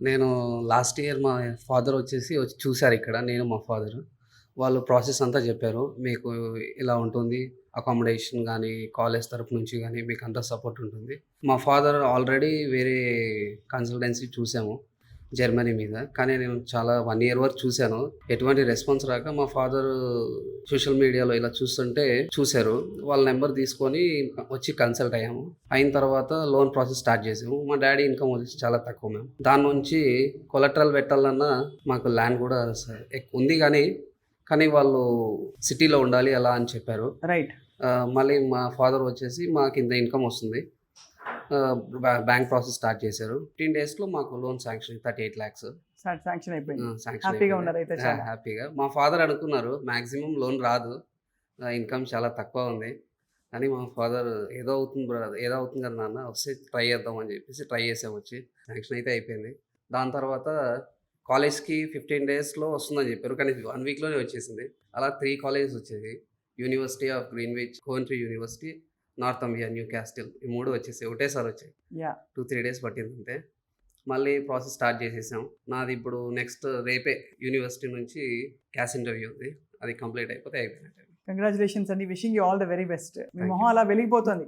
నేను last year మా father వచ్చి చూసారు ఇక్కడ. నేను మా ఫాదరు. వాళ్ళు ప్రాసెస్ అంతా జెప్పారు. మీకు ఇలా ఉంటుంది. అకామిడేషన్ గానీ, కాలేజ్ తరపు నుంచి గానీ మీకంతా సపోర్ట్ ఉంటుంది. మా ఫాదర్ ఆల్రెడీ వేరే కన్సల్టెన్సీ చూసాము జర్మనీ మీద. కానీ నేను చాలా 1 ఇయర్ వరకు చూసాను. ఎటువంటి రెస్పాన్స్ రాక మా ఫాదరు సోషల్ మీడియాలో ఇలా చూస్తుంటే చూసారు. వాళ్ళ నంబర్ తీసుకొని వచ్చి కన్సల్ట్ అయ్యాము. అయిన తర్వాత లోన్ ప్రాసెస్ స్టార్ట్ చేసాము. మా డ్యాడీ ఇన్‌కమ్ వచ్చేసి చాలా తక్కువ మ్యామ్. దాని నుంచి కొలెటరల్ పెట్టాలన్నా మాకు ల్యాండ్ కూడా ఉంది కానీ వాళ్ళు సిటీలో ఉండాలి అలా అని చెప్పారు. రైట్. మళ్ళీ మా ఫాదర్ వచ్చేసి మాకింత ఇన్‌కమ్ వస్తుంది. బ్యాంక్ ప్రాసెస్ స్టార్ట్ చేశారు. 15 డేస్‌లో మాకు లోన్ శాంక్షన్ 38 లాక్స్. శాంక్షన్ అయిపోయింది. శాంక్షన్ హ్యాపీగా అయిపోయింది. ఉన్నారైతే చాలా. హ్యాపీగా. మా ఫాదర్ అనుకున్నారు మాక్సిమం లోన్ రాదు. ఇన్‌కమ్ చాలా తక్కువ ఉంది. కానీ మా ఫాదర్ ఏదో అవుతుంది ఏదో అవుతుంది కదా నాన్న వస్తే ట్రై చేద్దాం అని చెప్పేసి ట్రై చేసాం వచ్చి. శాంక్షన్ అయితే అయిపోయింది. దాని తర్వాత కాలేజ్‌కి 15 డేస్‌లో వస్తుందని చెప్పారు. కానీ 1 వీక్‌లోనే వచ్చేసింది. అలా 3 కాలేజెస్ వచ్చేసాయి. University of Greenwich, Coventry university, Northumbria, Newcastle ఈ 3 వచ్చేసాయి. ఒకటేసారి వచ్చాయి. యాహ్! 2, 3 డేస్ పట్టింది అంతే. మళ్ళీ ప్రాసెస్ స్టార్ట్ చేసేసాం. నాది ఇప్పుడు నెక్స్ట్ రేపే యూనివర్సిటీ నుంచి క్యాస్ ఇంటర్వ్యూ ఉంది. అది కంప్లీట్ అయిపోతే అయిపోయినట్టే. కంగ్రాచులేషన్స్ అండి. Wishing you all the very best. Me Thank మొహం you. అలా వెలిగిపోతుంది.